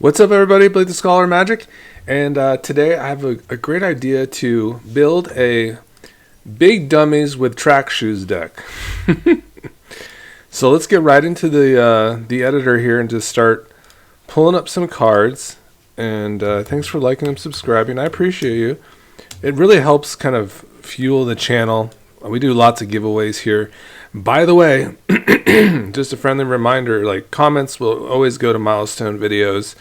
What's up, everybody? Blade the Scholar Magic, and today I have a great idea to build a big dummies with track shoes deck. So let's get right into the editor here and just start pulling up some cards. And thanks for liking and subscribing. I appreciate you. It really helps kind of fuel the channel. We do lots of giveaways here. By the way, just a friendly reminder, like comments will always go to milestone videos.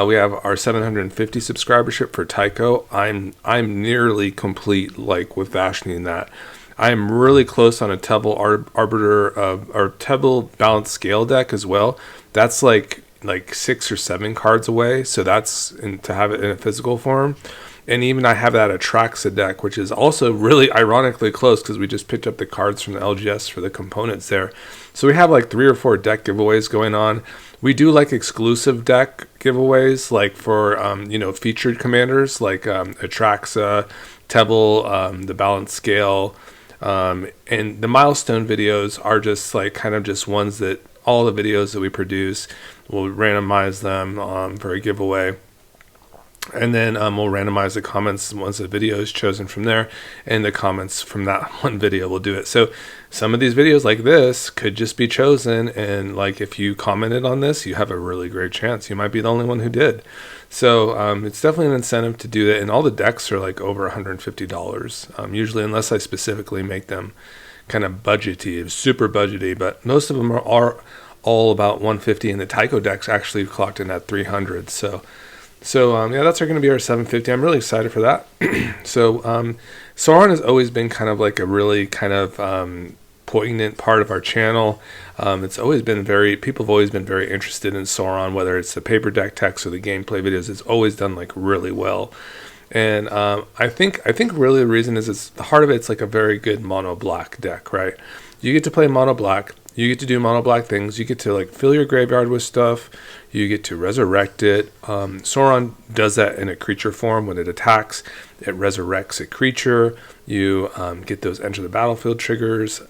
We have our 750 subscribership for Tycho. I'm nearly complete, like, with fashioning that. I am really close on a Tebble Arbiter or Tebble Balanced Scale deck as well. That's like 6 or 7 cards away, so that's to have it in a physical form. And even I have that Atraxa deck, which is also really ironically close because we just picked up the cards from the LGS for the components there. So we have like 3 or 4 deck giveaways going on. We do like exclusive deck giveaways, like for featured commanders like Atraxa, Tebble, the Balanced Scale, and the milestone videos are just like kind of just ones that all the videos that we produce, we'll randomize them for a giveaway. And then we'll randomize the comments once the video is chosen from there, and the comments from that one video will do it. So some of these videos like this could just be chosen, and like if you commented on this, you have a really great chance. You might be the only one who did. So it's definitely an incentive to do that, and all the decks are like over $150 usually, unless I specifically make them kind of budgety, super budgety, but most of them are all about $150, and the Tycho decks actually clocked in at $300. So yeah, that's going to be our 750. I'm really excited for that. So Sauron has always been kind of like a really kind of poignant part of our channel. It's always been people have always been very interested in Sauron, whether it's the paper deck text or the gameplay videos. It's always done like really well. And I think really the reason is it's the heart of it's like a very good mono black deck, right? You get to play mono black. You get to do mono black things. You get to like fill your graveyard with stuff. You get to resurrect it. Sauron does that in a creature form. When it attacks, it resurrects a creature. You get those enter the battlefield triggers.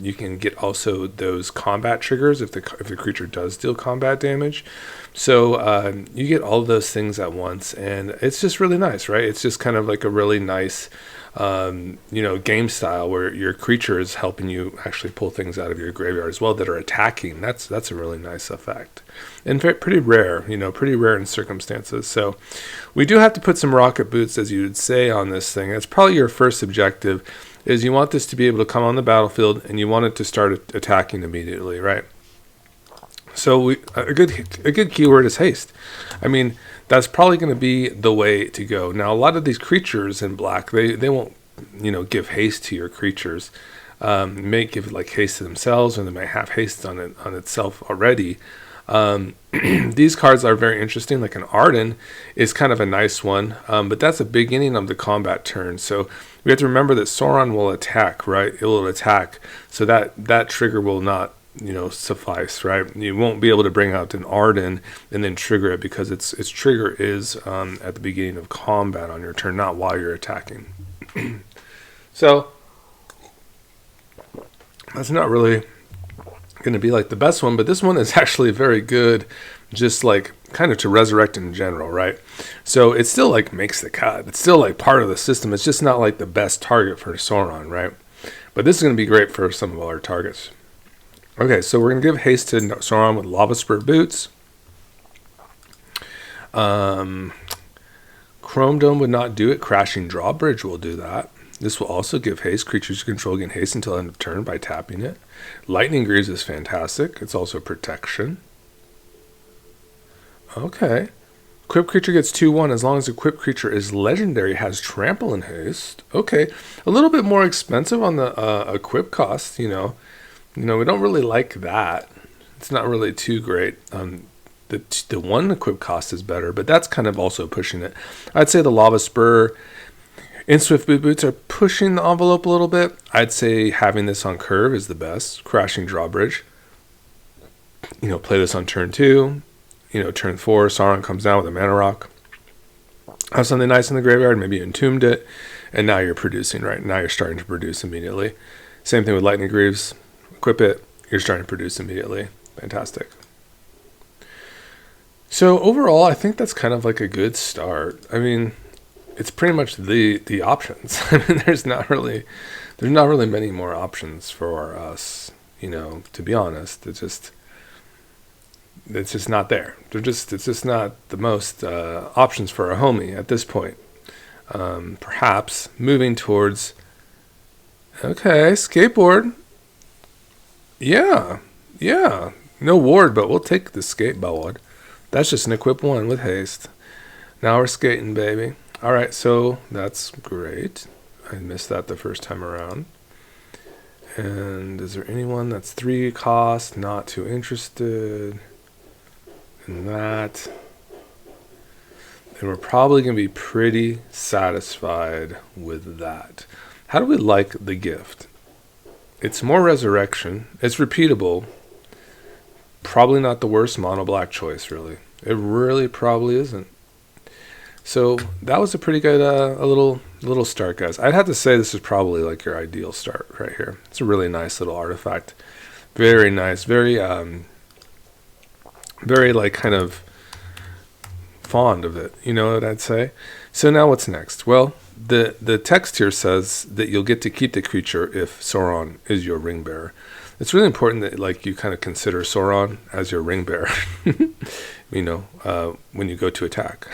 You can get also those combat triggers if the creature does deal combat damage. So you get all of those things at once, and it's just really nice, right? It's just kind of like a really nice game style where your creature is helping you actually pull things out of your graveyard as well that are attacking. That's a really nice effect, and pretty rare, pretty rare in circumstances. So we do have to put some rocket boots, as you would say, on this thing. That's probably your first objective, is you want this to be able to come on the battlefield and you want it to start attacking immediately, right? So a good keyword is haste. I mean, that's probably going to be the way to go. Now, a lot of these creatures in black, they won't, give haste to your creatures. May give like haste to themselves, or they may have haste on itself already. These cards are very interesting. Like an Arden is kind of a nice one, but that's a beginning of the combat turn. So we have to remember that Sauron will attack, right? It will attack, so that trigger will not suffice, right? You won't be able to bring out an Arden and then trigger it, because its trigger is at the beginning of combat on your turn, not while you're attacking. So that's not really going to be like the best one, but this one is actually very good, just like kind of to resurrect in general, right? So it still like makes the cut. It's still like part of the system. It's just not like the best target for Sauron, right? But this is going to be great for some of our targets. Okay, so we're going to give haste to Sauron with Lava Spur Boots. Chrome Dome would not do it. Crashing Drawbridge will do that. This will also give haste. Creatures you control gain haste until end of turn by tapping it. Lightning Greaves is fantastic. It's also protection. Okay. Equipped creature gets 2/1 as long as the equipped creature is legendary, has trample and haste. Okay, a little bit more expensive on the equip cost, we don't really like that. It's not really too great. The one equip cost is better, but that's kind of also pushing it. I'd say the Lava Spur and Swift Boot Boots are pushing the envelope a little bit. I'd say having this on curve is the best. Crashing Drawbridge. Play this on turn 2. Turn 4, Sauron comes down with a Mana Rock. Have something nice in the graveyard, maybe you entombed it, and now you're producing, right? Now you're starting to produce immediately. Same thing with Lightning Greaves. Equip it, you're starting to produce immediately. Fantastic. So overall, I think that's kind of like a good start. I mean, it's pretty much the options. I mean, there's not really many more options for us. To be honest, it's just not there. It's just not the most options for a homie at this point. Perhaps moving towards okay, skateboard. Yeah, yeah. No ward, but we'll take the skateboard. That's just an equip one with haste. Now we're skating, baby. All right, so that's great. I missed that the first time around. And is there anyone that's 3 cost? Not too interested in that. And we're probably going to be pretty satisfied with that. How do we like the gift? It's more resurrection. It's repeatable. Probably not the worst mono black choice, really. It really probably isn't. So that was a pretty good, a little start, guys. I'd have to say this is probably like your ideal start right here. It's a really nice little artifact. Very nice. Very like kind of fond of it. You know what I'd say? So now what's next? Well, the text here says that you'll get to keep the creature if Sauron is your ring bearer. It's really important that like you kind of consider Sauron as your ring bearer. When you go to attack,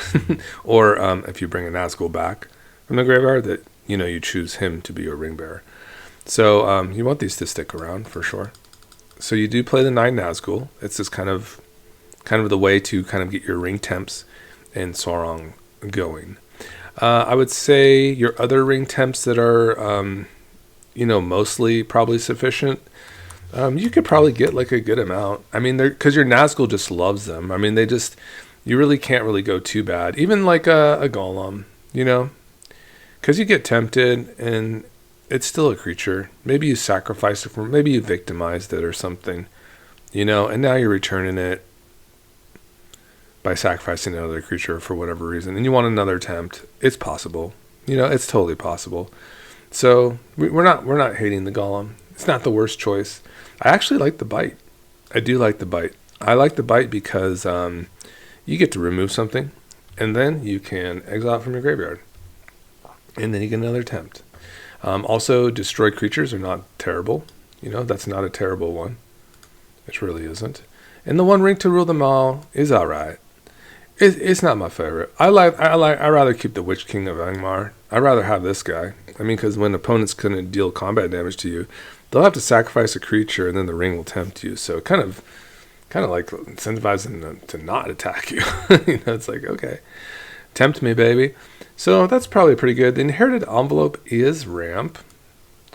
or if you bring a Nazgul back from the graveyard, that you choose him to be your ring bearer. So you want these to stick around for sure. So you do play the 9 Nazgul. It's just kind of the way to kind of get your ring temps and Sauron going. I would say your other ring temps that are mostly probably sufficient. You could probably get like a good amount. I mean, because your Nazgul just loves them. I mean, you really can't really go too bad. Even like a Golem, because you get tempted and it's still a creature. Maybe you sacrificed it maybe you victimized it or something, and now you're returning it by sacrificing another creature for whatever reason, and you want another tempt. It's possible. It's totally possible. So we're not hating the Golem. It's not the worst choice. I actually like the bite. I do like the bite. I like the bite because you get to remove something, and then you can exile it from your graveyard, and then you get another tempt. Also, destroy creatures are not terrible. That's not a terrible one. It really isn't. And the one ring to rule them all is all right. It's not my favorite. I rather keep the Witch King of Angmar. I'd rather have this guy. I mean, because when opponents couldn't deal combat damage to you, they'll have to sacrifice a creature, and then the ring will tempt you. So kind of like incentivizing them to not attack you. It's like, okay, tempt me, baby. So that's probably pretty good. The inherited envelope is ramp,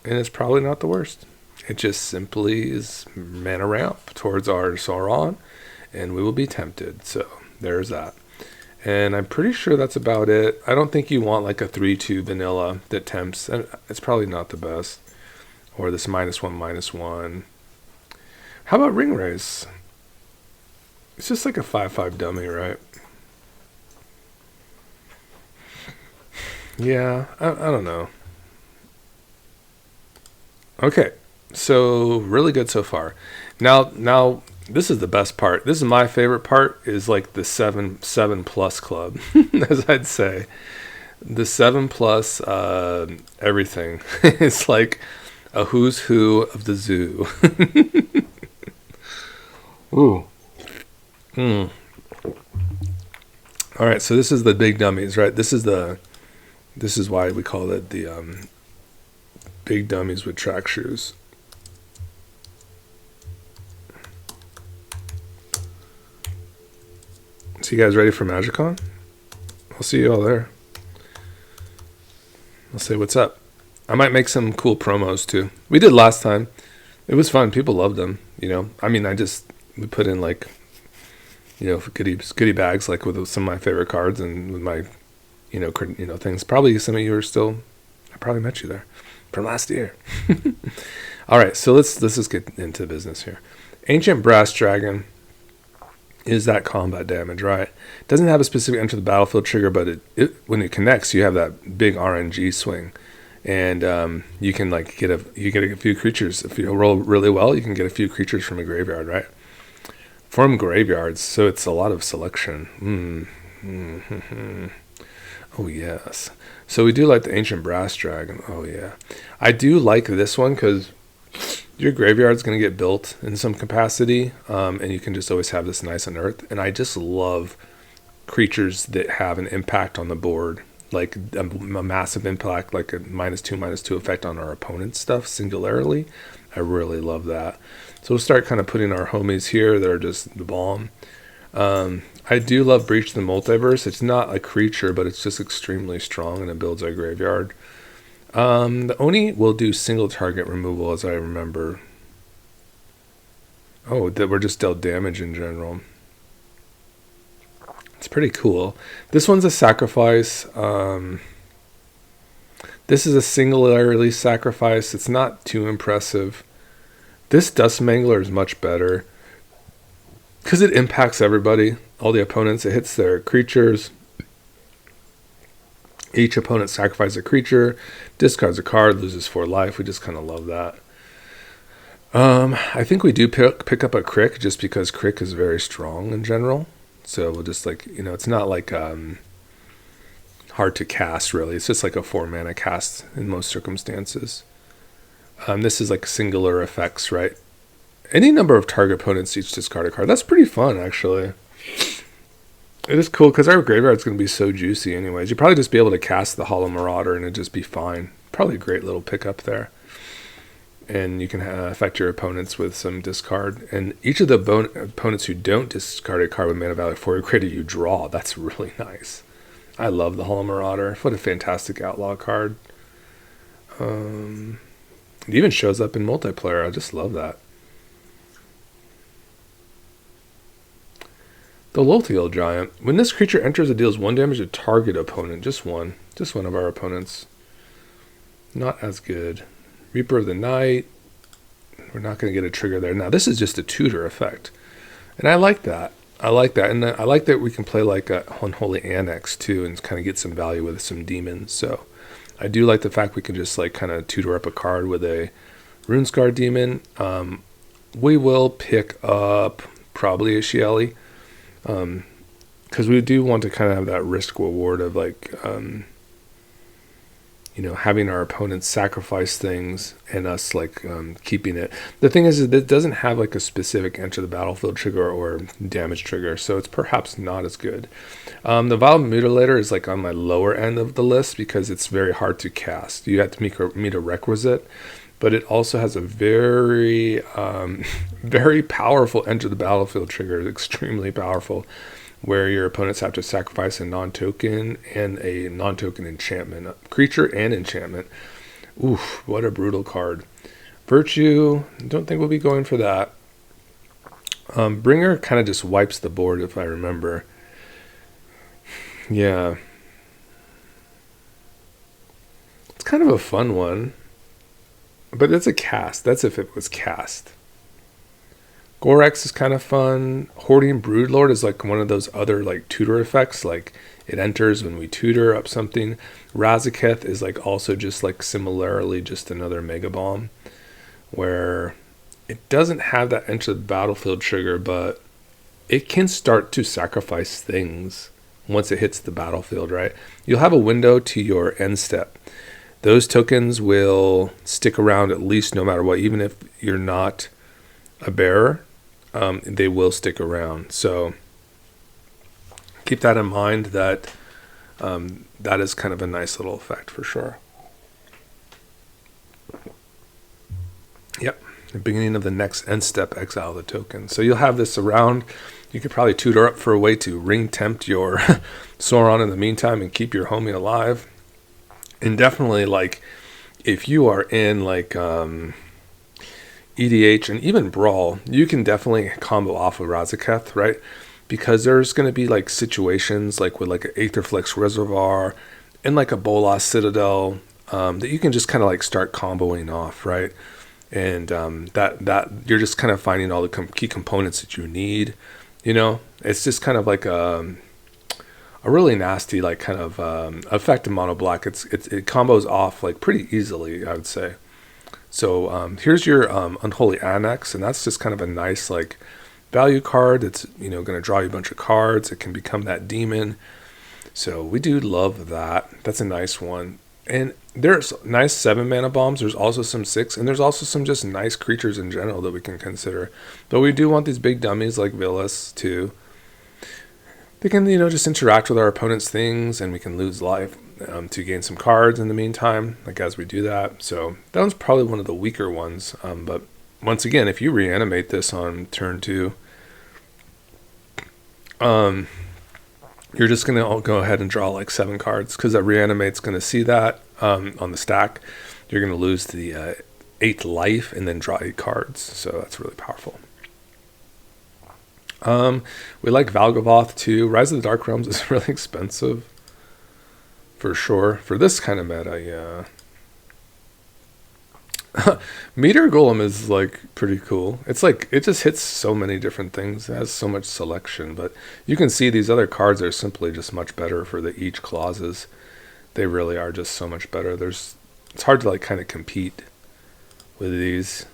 and it's probably not the worst. It just simply is mana ramp towards our Sauron, and we will be tempted. So there's that. And I'm pretty sure that's about it. I don't think you want like a 3/2 vanilla that tempts. And it's probably not the best. Or this -1/-1. How about Ring Race? It's just like a 5/5 dummy, right? Yeah, I don't know. Okay, so really good so far. Now this is the best part. This is my favorite part. Is like the 7+ club, as I'd say. The 7+ everything. It's like a who's who of the zoo. Ooh. All right, so this is the big dummies, right? This is why we call it the big dummies with track shoes. So you guys ready for MagicCon? I'll see you all there. I'll say what's up. I might make some cool promos too. We did last time. It was fun. People loved them. I mean, we put in like, goodie bags, like with some of my favorite cards and with my, things. Probably some of you I probably met you there from last year. All right. So let's just get into business here. Ancient Brass Dragon is that combat damage, right? It doesn't have a specific enter the battlefield trigger, but when it connects, you have that big RNG swing. And you can get a few creatures. If you roll really well, you can get a few creatures from a graveyard, right? Form graveyards, so it's a lot of selection. Mm-hmm. Oh, yes. So we do like the Ancient Brass Dragon. Oh, yeah. I do like this one because your graveyard's going to get built in some capacity, and you can just always have this nice unearthed. And I just love creatures that have an impact on the board, like a massive impact, like a -2/-2 effect on our opponent's stuff singularly. I really love that. So we'll start kind of putting our homies here that are just the bomb. I do love Breach the Multiverse. It's not a creature, but it's just extremely strong, and it builds our graveyard. The Oni will do single target removal, as I remember. Oh, that we're just dealt damage in general. It's pretty cool. This one's a sacrifice. This is a singularly sacrifice. It's not too impressive. This Dust Mangler is much better because it impacts everybody, all the opponents. It hits their creatures. Each opponent sacrifices a creature, discards a card, loses 4 life. We just kind of love that. I think we do pick up a Crick just because Crick is very strong in general. So we'll just it's not like hard to cast really. It's just like a 4-mana cast in most circumstances. This is like singular effects, right? Any number of target opponents each discard a card. That's pretty fun, actually. It is cool because our graveyard's going to be so juicy anyways. You'd probably just be able to cast the Hollow Marauder and it'd just be fine. Probably a great little pickup there. And you can affect your opponents with some discard. And each of the opponents who don't discard a card with mana value 4 created you draw. That's really nice. I love the Hollow Marauder. What a fantastic outlaw card. It even shows up in multiplayer. I just love that. The Lothiel Giant. When this creature enters, it deals 1 damage to target opponent. Just one of our opponents. Not as good. Reaper of the Night. We're not going to get a trigger there. Now, this is just a tutor effect. And I like that. And I like that we can play like a Unholy Annex, too, and kind of get some value with some demons. So I do like the fact we can just like kind of tutor up a card with a Runescar Demon. We will pick up probably a Shieli. Because we do want to kind of have that risk reward of like, having our opponents sacrifice things and us like keeping it. The thing is it doesn't have like a specific enter the battlefield trigger or damage trigger, so it's perhaps not as good. The Vile Mutilator is like on my lower end of the list because it's very hard to cast. You have to meet a requisite, but it also has a very, very powerful enter the battlefield trigger. It's extremely powerful, where your opponents have to sacrifice a non-token and a non-token enchantment, a creature and enchantment. Oof, what a brutal card. Virtue, don't think we'll be going for that. Bringer kind of just wipes the board, if I remember. Yeah. It's kind of a fun one. But it's a cast. That's if it was cast. Gorex is kind of fun. Hoarding Broodlord is like one of those other like tutor effects. Like it enters when we tutor up something. Razaketh is like also just like similarly just another Mega Bomb, where it doesn't have that enter the battlefield trigger, but it can start to sacrifice things once it hits the battlefield, right? You'll have a window to your end step. Those tokens will stick around at least no matter what, even if you're not a bearer, they will stick around. So keep that in mind, that that is kind of a nice little effect for sure. Yep, the beginning of the next end step, exile the token. So you'll have this around. You could probably tutor up for a way to ring tempt your Sauron in the meantime and keep your homie alive. And definitely, like, if you are in, like, EDH and even Brawl, you can definitely combo off of Razaketh, right? Because there's going to be, like, situations, like, with, like, an Aetherflux Reservoir and, like, a Bolas Citadel that you can just kind of, like, start comboing off, right? And that you're just kind of finding all the key components that you need, you know? It's just kind of like a really nasty like kind of effect in mono black. It combos off like pretty easily, I would say. So here's your Unholy Annex, and that's just kind of a nice like value card that's, you know, going to draw you a bunch of cards. It can become that demon. So we do love that. That's a nice one. And there's nice 7 mana bombs. There's also some 6, and there's also some just nice creatures in general that we can consider. But we do want these big dummies like Villas too. They can, you know, just interact with our opponent's things, and we can lose life to gain some cards in the meantime, like as we do that. So that one's probably one of the weaker ones. But once again, if you reanimate this on turn 2, you're just going to go ahead and draw like 7 cards, because that reanimate's going to see that on the stack. You're going to lose the 8th life and then draw 8 cards. So that's really powerful. We like Valgavoth too. Rise of the Dark Realms is really expensive for sure for this kind of meta. Yeah. Meteor Golem is like pretty cool. It's like it just hits so many different things. It has so much selection, but you can see these other cards are simply just much better for the each clauses. They really are just so much better. It's hard to like kind of compete with these.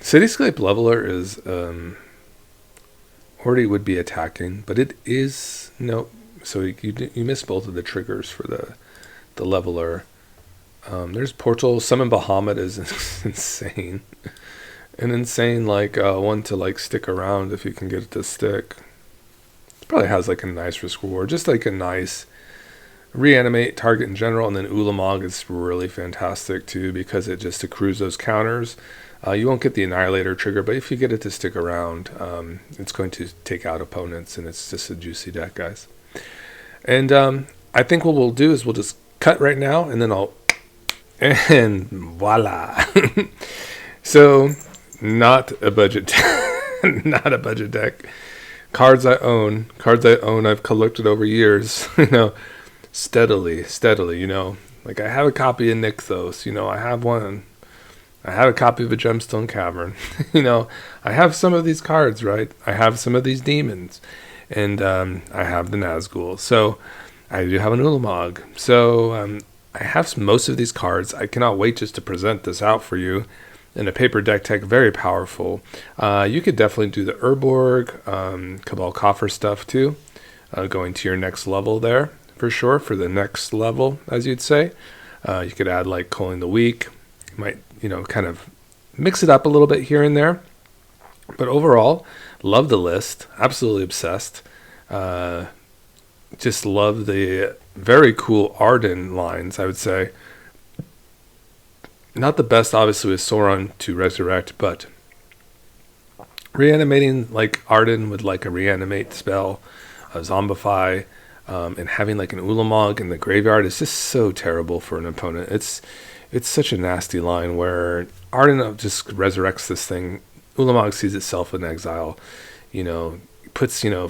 Cityscape Leveler is already would be attacking, but it is no. So you miss both of the triggers for the Leveler. There's Portal. Summon Bahamut is insane. An insane like one to like stick around if you can get it to stick. It probably has like a nice risk reward, just like a nice reanimate target in general, and then Ulamog is really fantastic too because it just accrues those counters. You won't get the Annihilator trigger, but if you get it to stick around, it's going to take out opponents, and it's just a juicy deck, guys. And I think what we'll do is we'll just cut right now, and then and voila. So, not a budget, not a budget deck. Cards I own, I've collected over years, you know, steadily, you know. Like I have a copy of Nykthos, you know, I have a copy of a Gemstone Cavern. You know, I have some of these cards, right? I have some of these demons. And I have the Nazgul. So I do have an Ulamog. So I have most of these cards. I cannot wait just to present this out for you in a paper deck tech. Very powerful. You could definitely do the Urborg, Cabal Coffer stuff too. Going to your next level there, for sure. For the next level, as you'd say. You could add like Culling the Weak. You might, you know, kind of mix it up a little bit here and there. But overall, love the list. Absolutely obsessed. Just love the very cool Arden lines, I would say. Not the best, obviously, with Sauron to resurrect, but reanimating like Arden with like a reanimate spell, a zombify, and having like an Ulamog in the graveyard is just so terrible for an opponent. It's such a nasty line where Arden just resurrects this thing. Ulamog sees itself in exile, you know, puts, you know,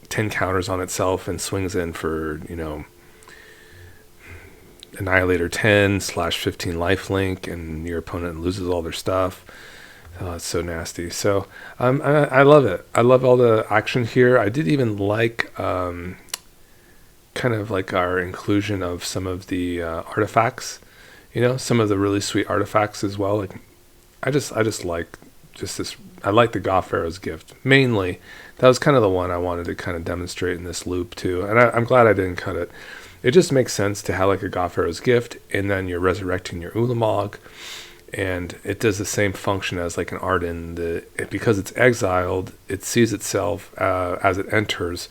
10 counters on itself and swings in for, you know, Annihilator 10/15 lifelink, and your opponent loses all their stuff. Oh, it's so nasty. So I love it. I love all the action here. I did even like kind of like our inclusion of some of the artifacts. You know, some of the really sweet artifacts as well. Like, I just like just this. I like the Goth Pharaoh's Gift mainly. That was kind of the one I wanted to kind of demonstrate in this loop too. And I'm glad I didn't cut it. It just makes sense to have like a Goth Pharaoh's Gift, and then you're resurrecting your Ulamog, and it does the same function as like an Arden. Because it's exiled, it sees itself as it enters.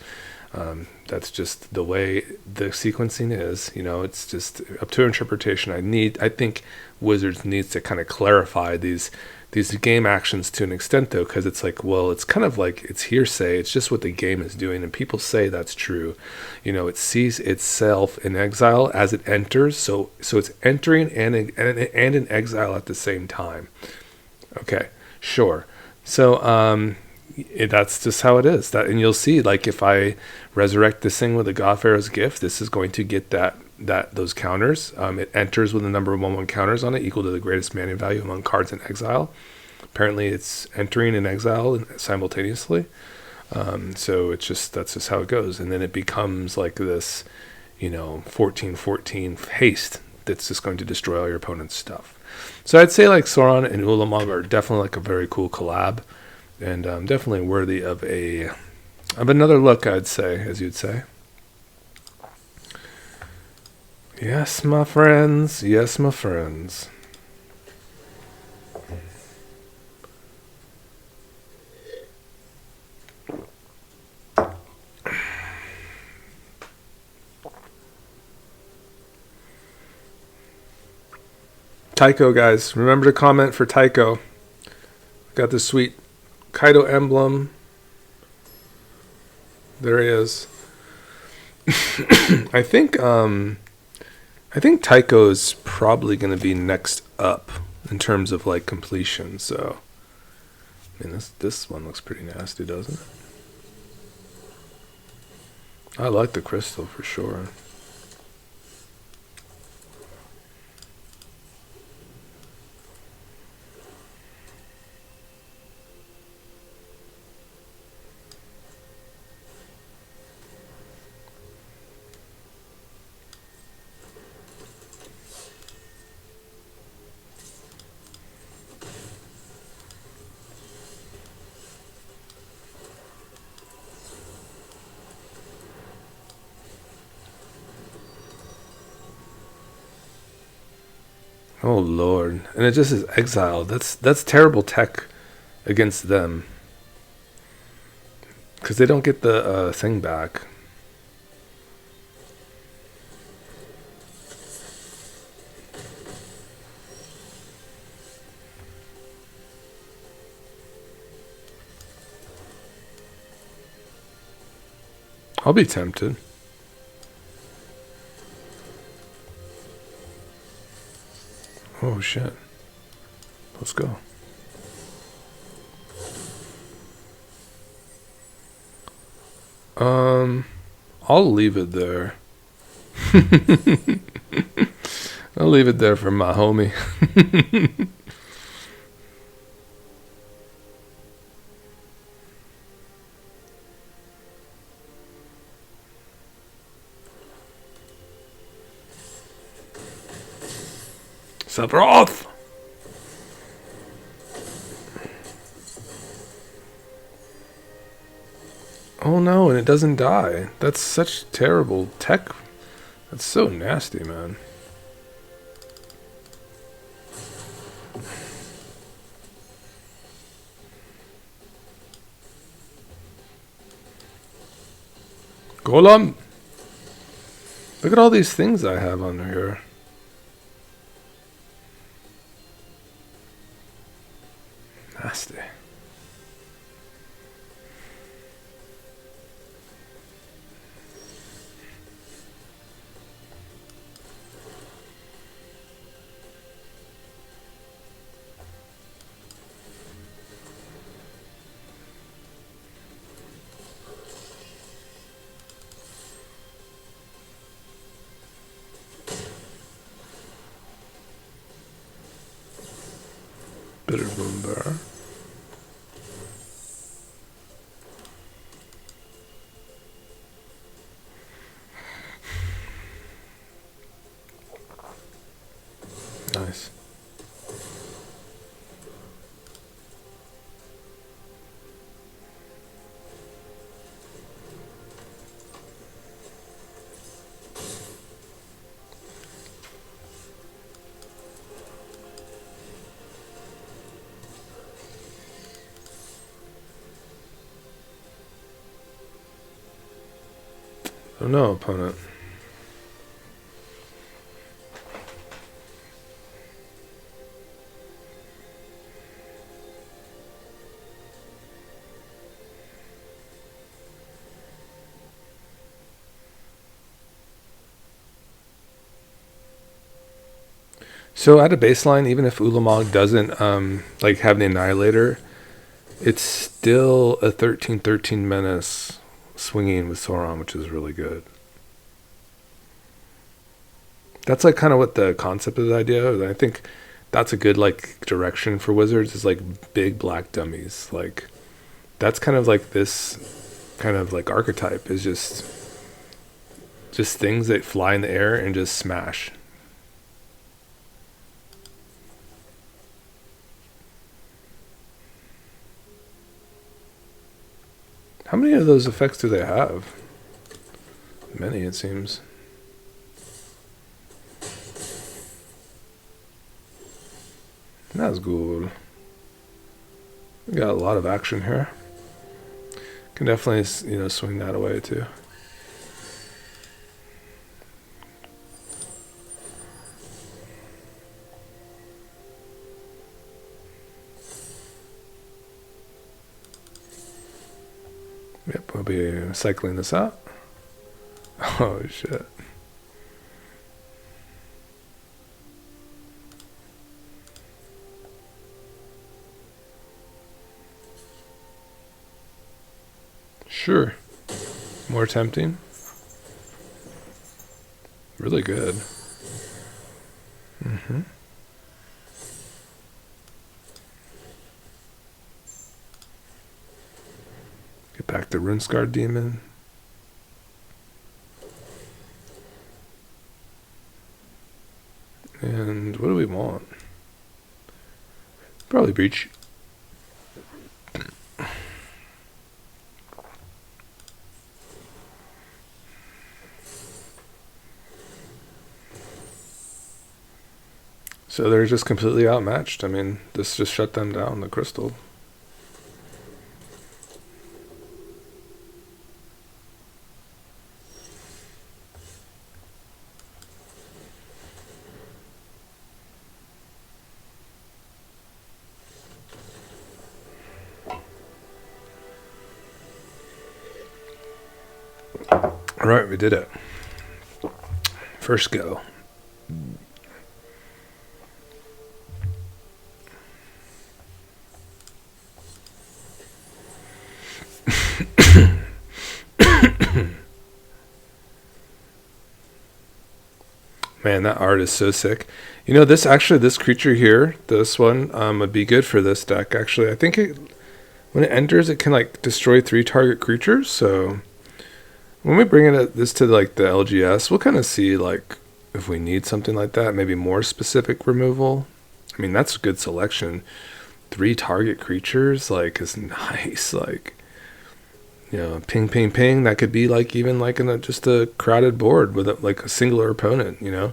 That's just the way the sequencing is. You know, it's just up to interpretation. I think Wizards needs to kind of clarify these game actions to an extent, though, because it's like, well, it's kind of like it's hearsay. It's just what the game is doing, and people say that's true. You know, it sees itself in exile as it enters, so it's entering and in exile at the same time. Okay, sure. So that's just how it is. And you'll see, like, if I resurrect this thing with a Goth Pharaoh's Gift, this is going to get those counters. It enters with a number of 1/1 counters on it equal to the greatest mana value among cards in exile. Apparently it's entering in exile simultaneously. So that's just how it goes. And then it becomes like this, 14-14 haste that's just going to destroy all your opponent's stuff. So I'd say like Sauron and Ulamog are definitely like a very cool collab, and definitely worthy of another look, I'd say, as you'd say. Yes, my friends. Yes, my friends. Tycho, guys. Remember to comment for Tycho. Got this sweet Kaido emblem. There he is. I think Tycho is probably going to be next up in terms of like completion. So, I mean, this one looks pretty nasty, doesn't it? I like the crystal for sure. Oh Lord! And it just is exiled. That's terrible tech against them, because they don't get the thing back. I'll be tempted. Oh shit. Let's go. I'll leave it there. I'll leave it there for my homie. Sephiroth! Oh no, and it doesn't die. That's such terrible tech. That's so nasty, man. Golem! Look at all these things I have on here. Nasty. Bitter Boombar. Nice. Oh no, opponent. So at a baseline, even if Ulamog doesn't like have the Annihilator, it's still a 13-13 menace swinging with Sauron, which is really good. That's like kind of what the concept of the idea is. I think that's a good like direction for Wizards, is like big black dummies. Like that's kind of like this kind of like archetype is just things that fly in the air and just smash. How many of those effects do they have? Many, it seems. That's good. We got a lot of action here. Can definitely, you know, swing that away too. Yep, we'll be cycling this out. Oh shit. Sure. More tempting. Really good. Mm-hmm. Get back the Runescar Demon. And what do we want? Probably Breach. So they're just completely outmatched. I mean, this just shut them down, the crystal. All right, we did it. First go. Man, that art is so sick. You know, this creature here, this one, would be good for this deck. Actually, I think when it enters, it can like destroy 3 target creatures. So when we bring this to like the LGS, we'll kind of see like if we need something like that, maybe more specific removal. I mean, that's a good selection. 3 target creatures, like, is nice. Like, you know, ping, ping, ping. That could be like even like in just a crowded board with like a singular opponent, you know.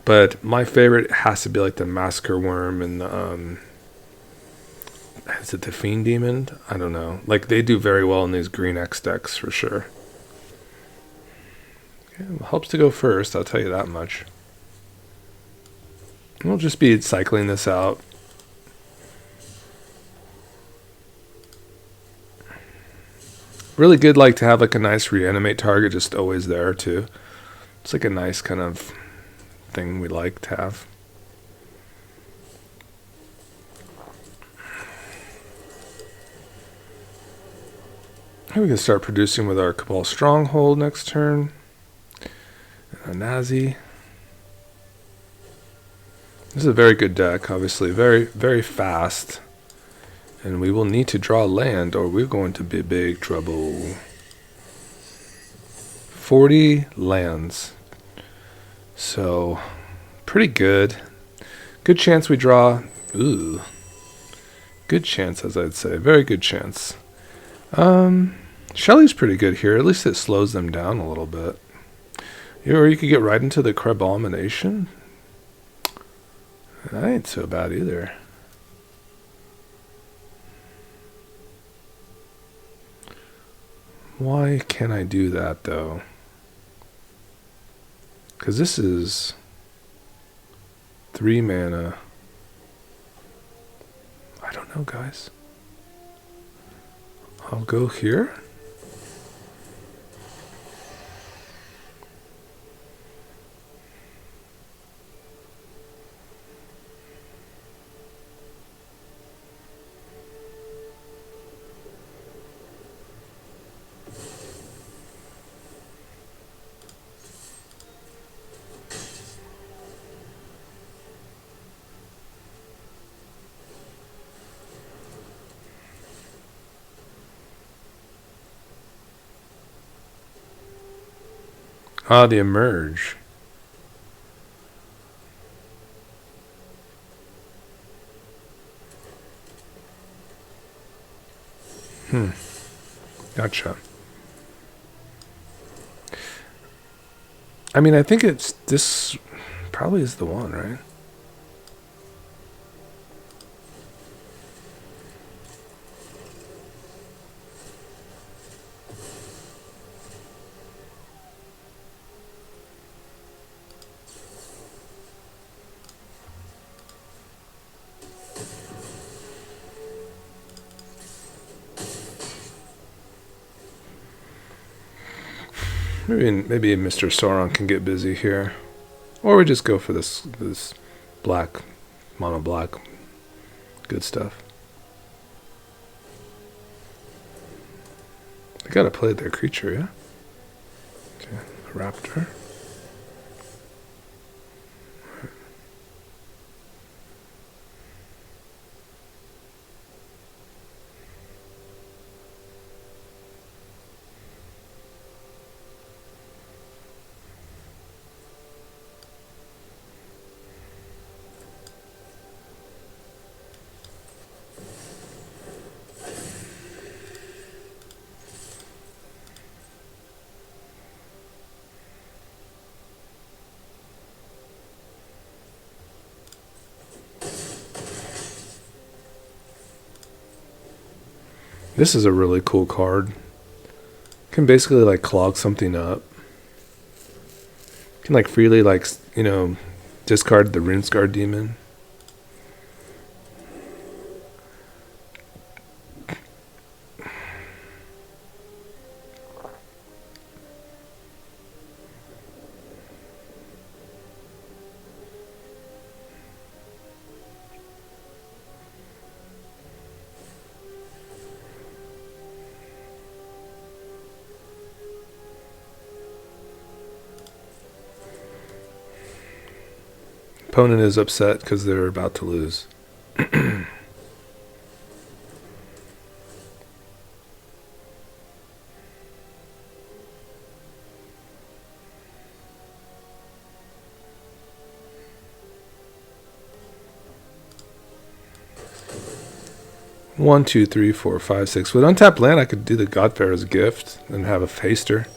But my favorite has to be like the Massacre Worm and the is it the Fiend Demon? I don't know. Like, they do very well in these green X decks for sure. Okay, well, helps to go first, I'll tell you that much. We'll just be cycling this out. Really good, like, to have like a nice reanimate target just always there too. It's like a nice kind of thing we like to have. Here we can start producing with our Cabal Stronghold next turn. And a Nazi. This is a very good deck, obviously. Very, very fast. And we will need to draw land or we're going to be big trouble. 40 lands. So, pretty good. Good chance we draw. Ooh. Good chance, as I'd say. Very good chance. Shelly's pretty good here. At least it slows them down a little bit. Or you could get right into the Crabomination. That ain't so bad either. Why can't I do that, though? Because this is 3 mana. I don't know, guys. I'll go here. Ah, the emerge. Gotcha. I mean, I think it's this probably is the one, right? Maybe Mr. Sauron can get busy here, or we just go for this black, mono black, good stuff. They gotta play their creature, yeah. Okay, a raptor. This is a really cool card. Can basically like clog something up. Can like freely like discard the Runescar Demon. Opponent is upset because they're about to lose. One, two, three, four, five, six. With untapped land, I could do the Godfarer's Gift and have a haster.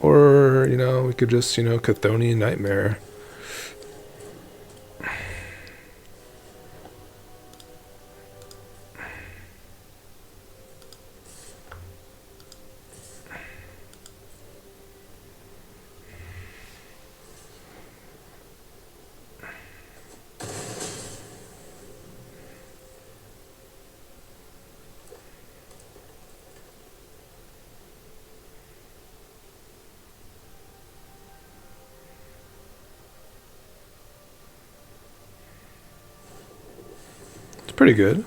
Or, we could just, Chthonian Nightmare. It's pretty good.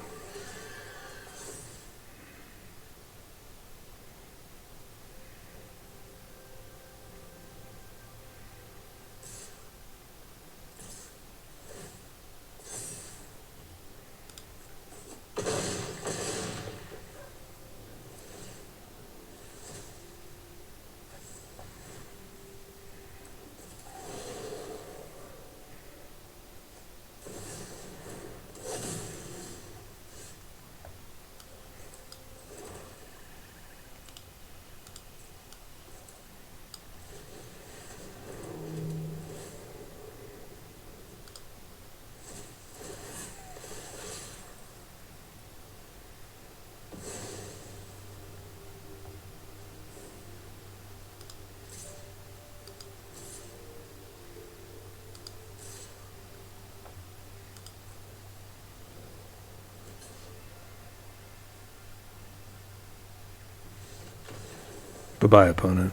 Bye-bye, opponent.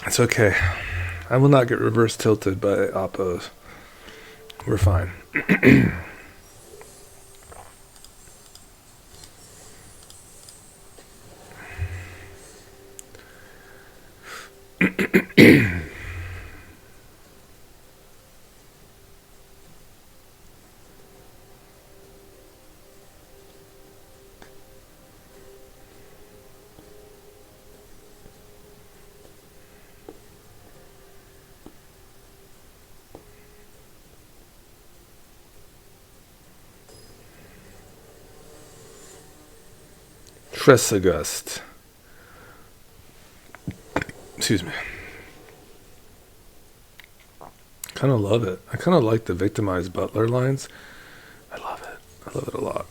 It's okay. I will not get reverse tilted by oppos. We're fine. Tresagust. Excuse me. Kind of love it. I kind of like the victimized butler lines. I love it. I love it a lot.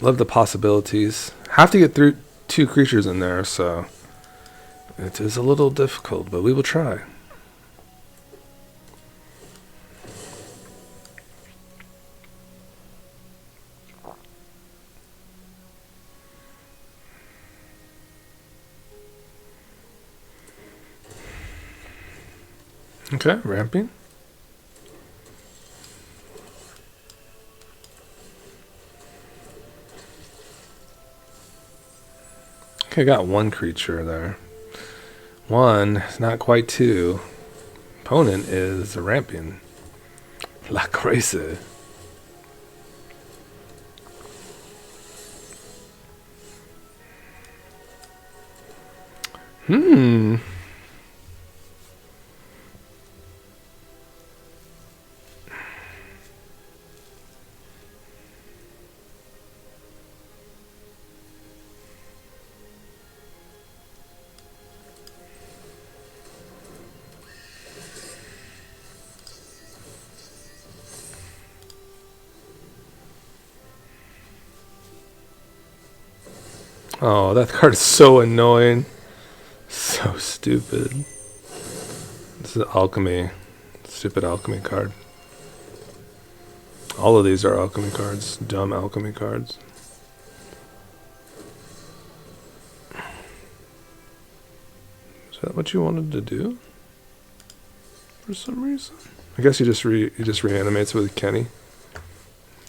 Love the possibilities. Have to get through 2 creatures in there, so it is a little difficult, but we will try. Okay, ramping. Okay, got 1 creature there. 1, not quite 2. Opponent is ramping. La Crazy. Oh, that card is so annoying. So stupid. This is alchemy. Stupid alchemy card. All of these are alchemy cards. Dumb alchemy cards. Is that what you wanted to do? For some reason? I guess he just reanimates with Kenny.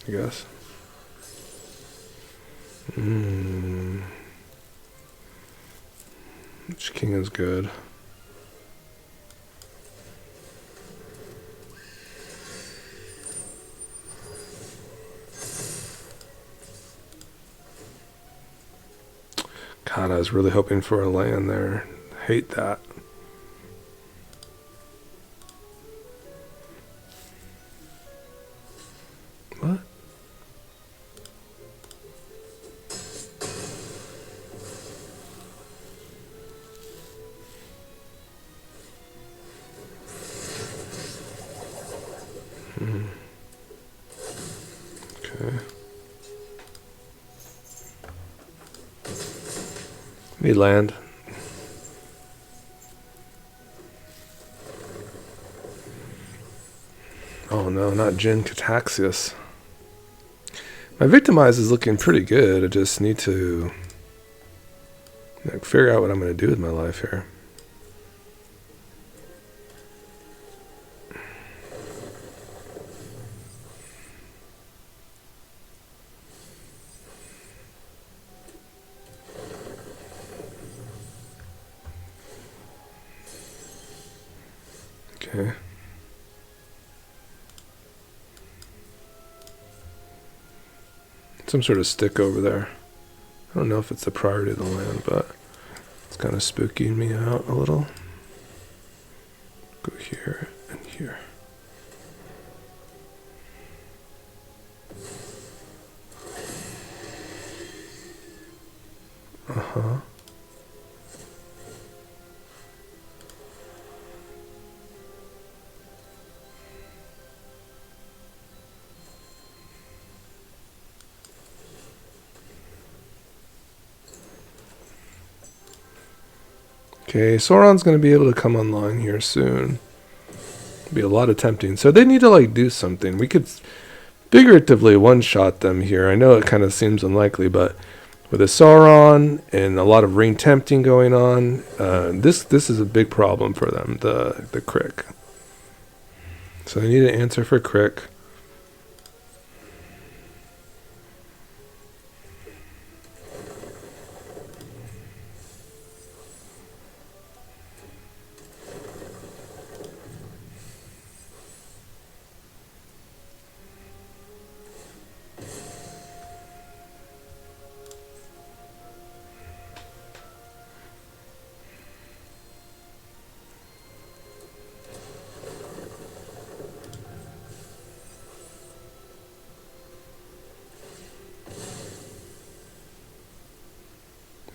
I guess. Which king is good? God, I was really hoping for a land there. Hate that. What? Okay. Need land. Oh no, not Jin Cataxius. My Victimize is looking pretty good. I just need to figure out what I'm going to do with my life here. Okay. Some sort of stick over there. I don't know if it's the priority of the land, but it's kind of spooking me out a little. Go here and here. Uh-huh. Okay, Sauron's going to be able to come online here soon. Be a lot of tempting. So they need to like do something. We could figuratively one-shot them here. I know it kind of seems unlikely, but with a Sauron and a lot of ring tempting going on, this is a big problem for them, the Crick. So they need an answer for Crick.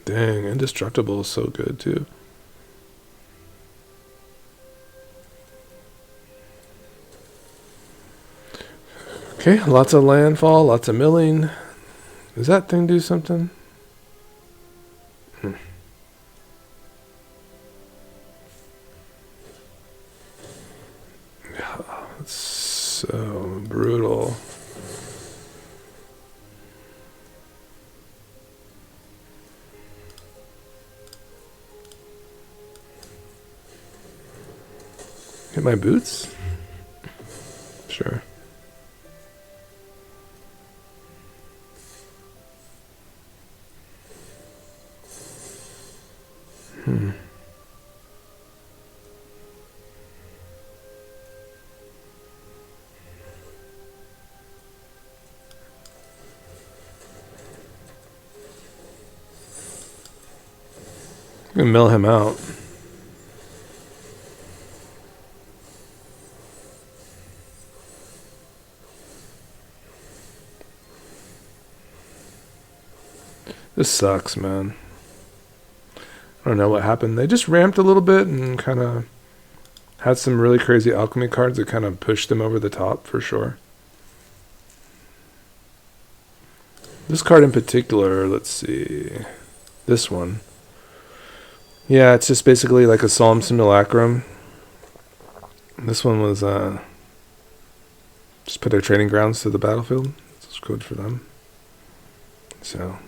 Dang, indestructible is so good too. Okay, lots of landfall, lots of milling. Does that thing do something? It's so brutal. Hit my boots? Sure. I'm gonna mill him out. This sucks, man. I don't know what happened. They just ramped a little bit and kind of had some really crazy alchemy cards that kind of pushed them over the top for sure. This card in particular, let's see. This one. Yeah, it's just basically like a Solemn Simulacrum. This one was just put their training grounds to the battlefield. It's good for them. So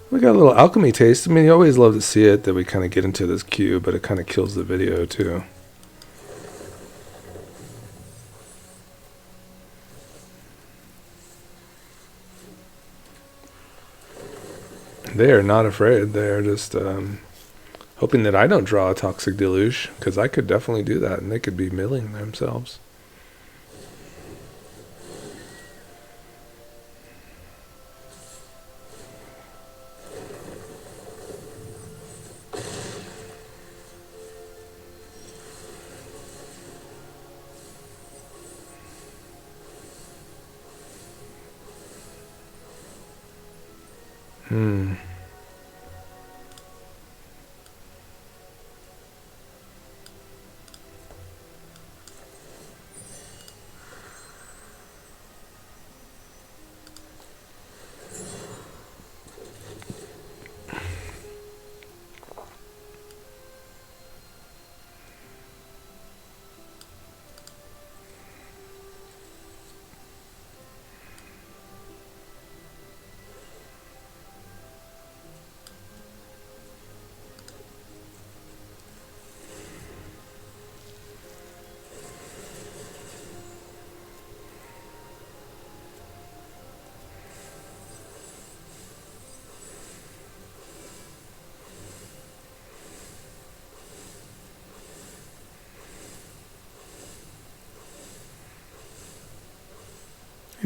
we got a little alchemy taste. I mean, you always love to see it, that we kind of get into this queue, but it kind of kills the video too. They are not afraid. They're just hoping that I don't draw a Toxic Deluge, because I could definitely do that, and they could be milling themselves.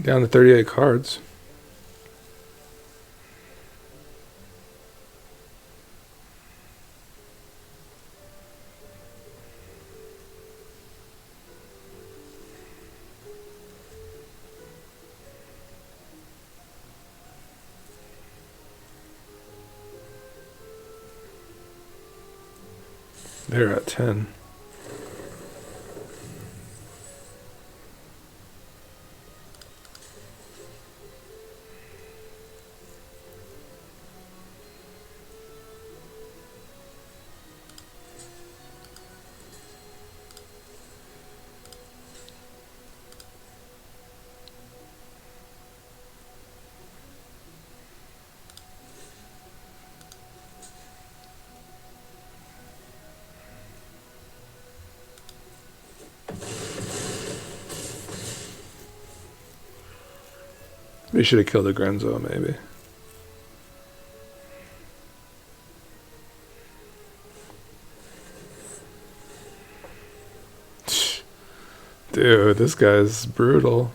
Down to 38 cards. They're at 10. We should have killed the Grenzo, maybe. Dude, this guy's brutal.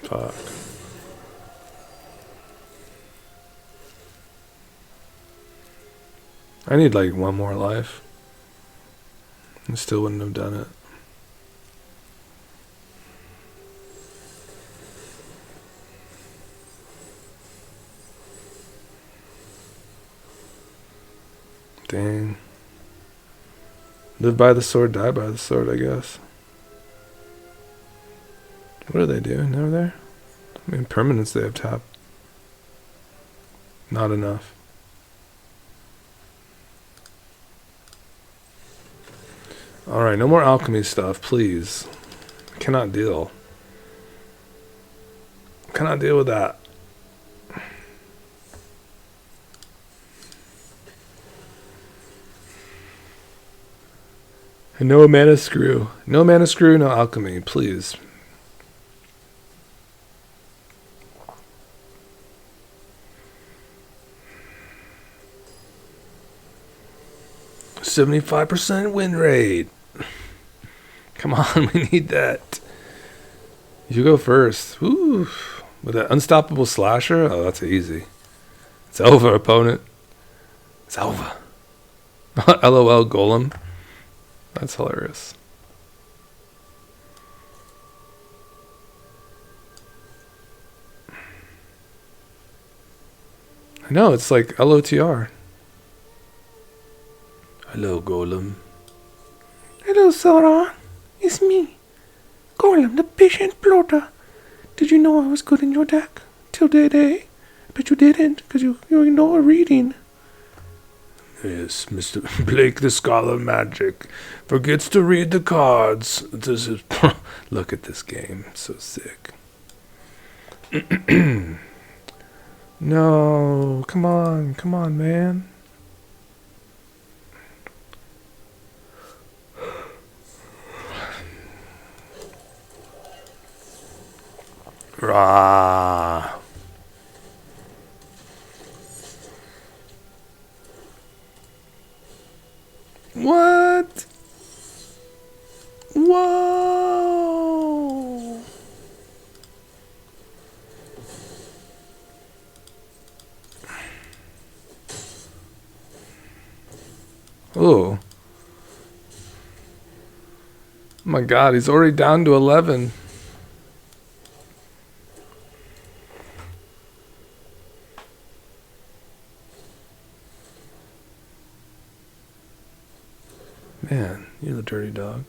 Fuck. I need like one more life. I still wouldn't have done it. Dang. Live by the sword, die by the sword, I guess. What are they doing over there? I mean, permanents they have tapped. Not enough. Alright, no more alchemy stuff, please. I cannot deal. Cannot deal with that. And no mana screw. No mana screw, no alchemy, please. %75% win rate. Come on, we need that. You go first. Ooh. With that unstoppable slasher? Oh, that's easy. It's over, opponent. It's over. LOL golem. That's hilarious. I know, it's like LOTR. Hello, Golem. Hello, Sauron. It's me, Golem, the patient plotter. Did you know I was good in your deck? Till today? But you didn't, because you ignore reading. Yes, Mr. Blake the Scholar of Magic forgets to read the cards. This is look at this game. It's so sick. No, come on, man. Rah. What? Whoa. Oh. My God, he's already down to 11. Man, you're the dirty dog.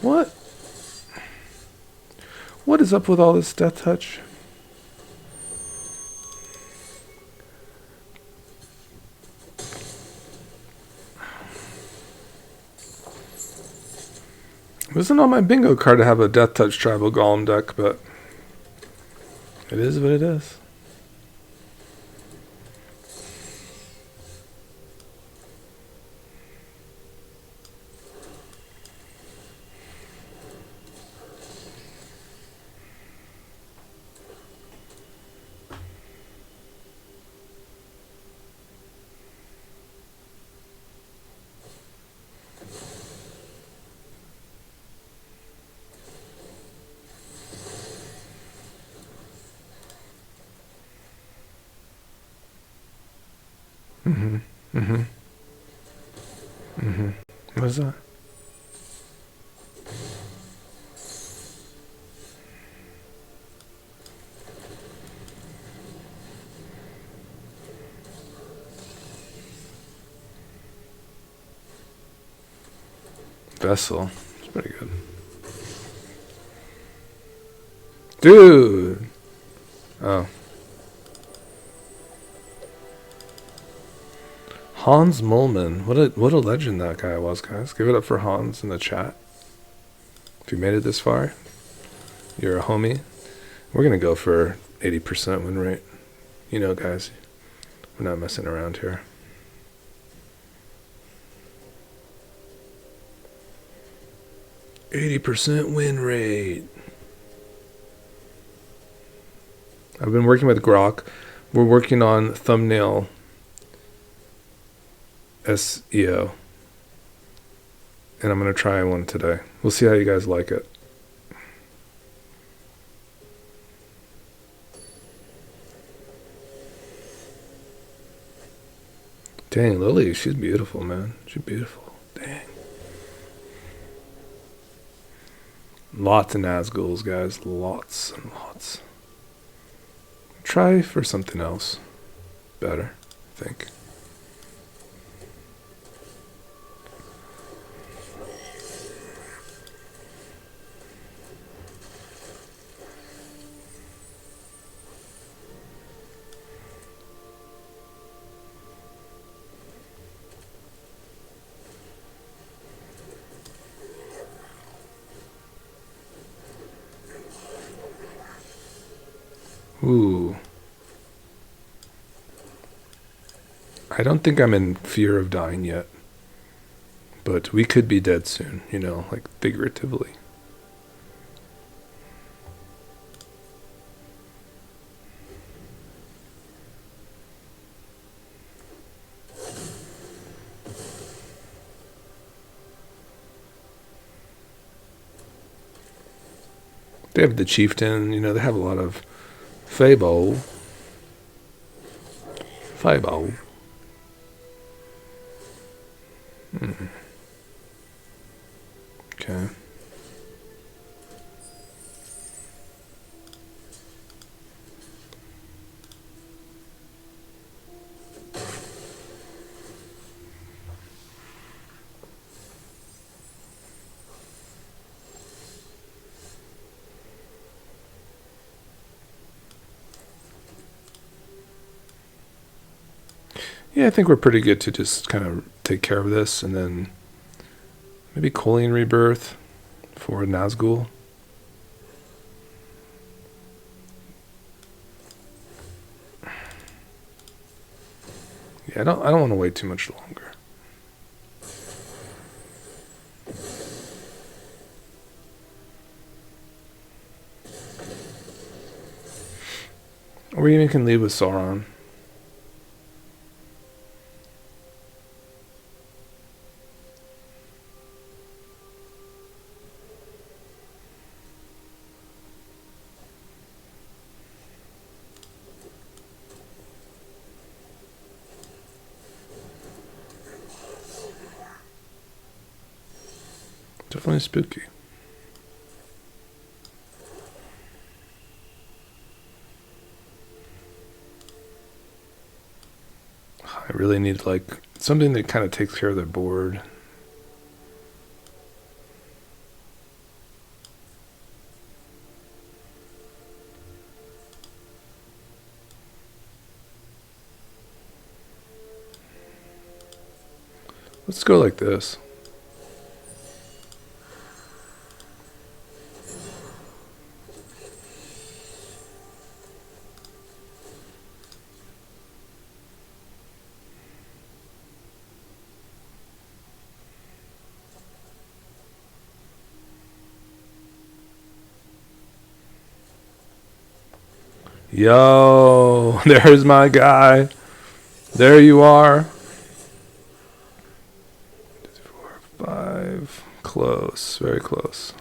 What? What is up with all this death touch? It wasn't on my bingo card to have a death touch tribal golem deck, but it is what it is. What is that? Vessel. It's pretty good. Dude! Oh. Hans Mullman. What a legend that guy was, guys. Give it up for Hans in the chat. If you made it this far, you're a homie. We're going to go for 80% win rate. You know, guys, we're not messing around here. %80 win rate. I've been working with Grok. We're working on thumbnail SEO. And I'm going to try one today. We'll see how you guys like it. Dang, Lily, she's beautiful, man. She's beautiful. Dang. Lots of Nazguls, guys. Lots and lots. Try for something else. Better, I think. Ooh. I don't think I'm in fear of dying yet. But we could be dead soon, you know, like figuratively. They have the chieftain, you know, they have a lot of Fable. Fable. Okay. Yeah, I think we're pretty good to just kind of take care of this, and then maybe Colleen Rebirth for Nazgul. Yeah, I don't want to wait too much longer. Or we even can leave with Sauron. Definitely spooky. I really need like something that kind of takes care of the board. Let's go like this. Yo, there's my guy. There you are. 4, 5. Close. Very close.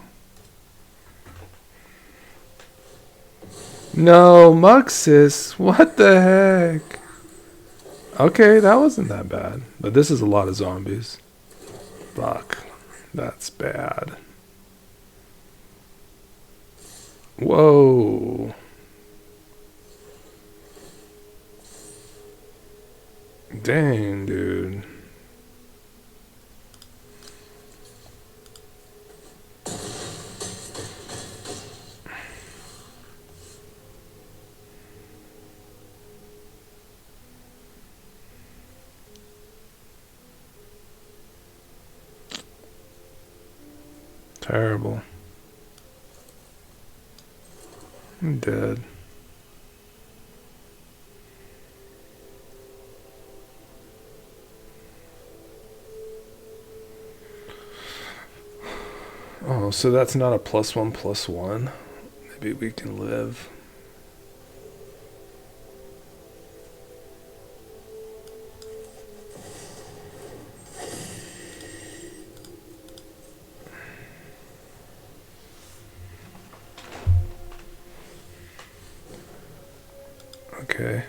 No, Muxus. What the heck? Okay, that wasn't that bad. But this is a lot of zombies. Fuck. That's bad. Whoa. Dang, dude. Terrible. I'm dead. Oh, so that's not a +1/+1. Maybe we can live. Okay.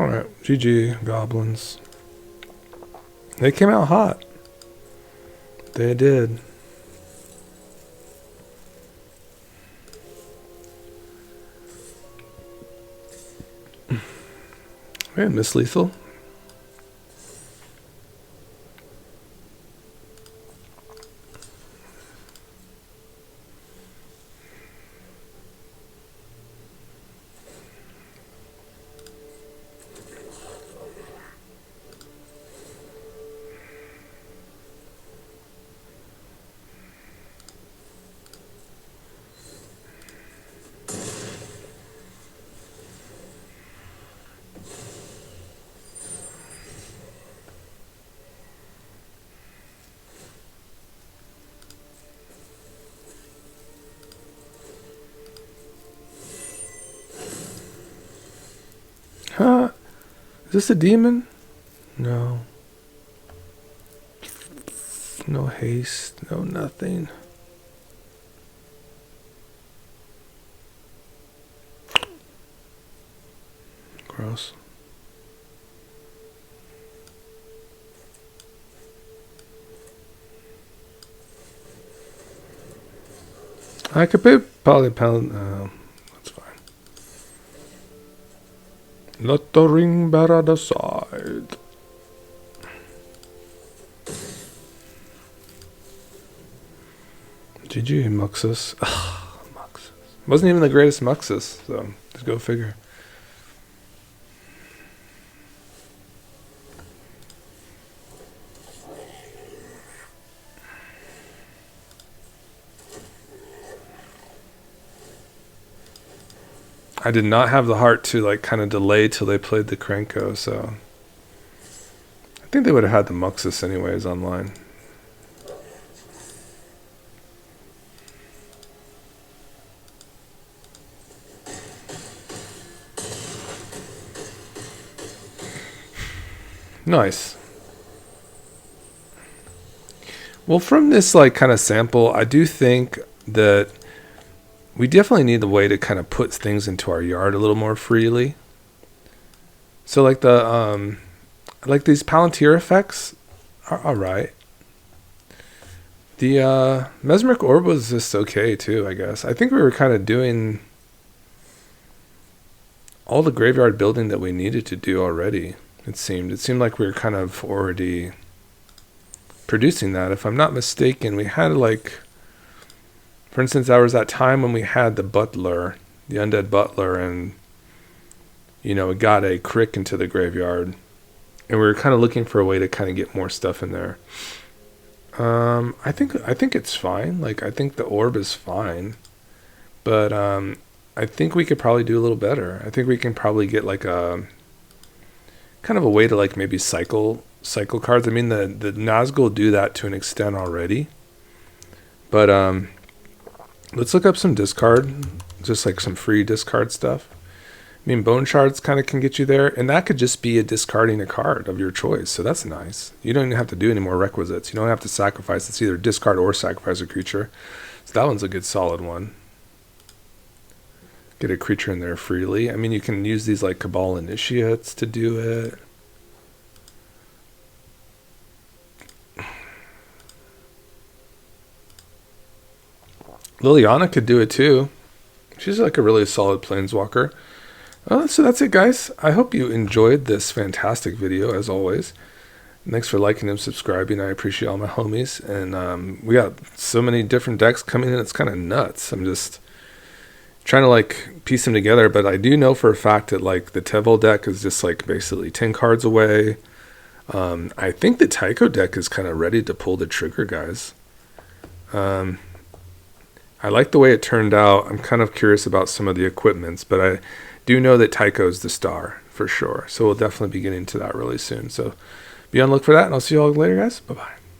Alright, GG, goblins. They came out hot. They did. Okay, Miss Lethal. Huh? Is this a demon? No. No haste, no nothing. Gross. I could pay polypal. That's fine. Let the ring better decide. GG, Muxus. Muxus. Wasn't even the greatest Muxus, so just go figure. I did not have the heart to like kind of delay till they played the Krenko, so I think they would have had the Muxus anyways online. Nice. Well, from this like kind of sample, I do think that we definitely need a way to kind of put things into our yard a little more freely. So like the like these Palantir effects are alright. The Mesmeric Orb was just okay too, I guess. I think we were kind of doing all the graveyard building that we needed to do already, it seemed. It seemed like we were kind of already producing that. If I'm not mistaken, we had like, for instance, there was that time when we had the butler, the undead butler, and you know, it got a crick into the graveyard, and we were kind of looking for a way to kind of get more stuff in there. I think it's fine. Like, I think the orb is fine, but I think we could probably do a little better. I think we can probably get like a kind of a way to like maybe cycle cards. I mean, the Nazgul do that to an extent already, but let's look up some discard, just like some free discard stuff. I mean, Bone Shards kind of can get you there, and that could just be a discarding a card of your choice, so that's nice. You don't even have to do any more requisites. You don't have to sacrifice. It's either discard or sacrifice a creature. So that one's a good solid one. Get a creature in there freely. I mean, you can use these like Cabal Initiates to do it. Liliana could do it too. She's like a really solid planeswalker. So that's it, guys. I hope you enjoyed this fantastic video, as always. Thanks for liking and subscribing. I appreciate all my homies. And we got so many different decks coming in. It's kind of nuts. I'm just trying to like piece them together. But I do know for a fact that like the Tevil deck is just like basically 10 cards away. I think the Tycho deck is kind of ready to pull the trigger, guys. I like the way it turned out. I'm kind of curious about some of the equipments, but I do know that Tycho's the star for sure. So we'll definitely be getting to that really soon. So be on the look for that, and I'll see you all later, guys. Bye-bye.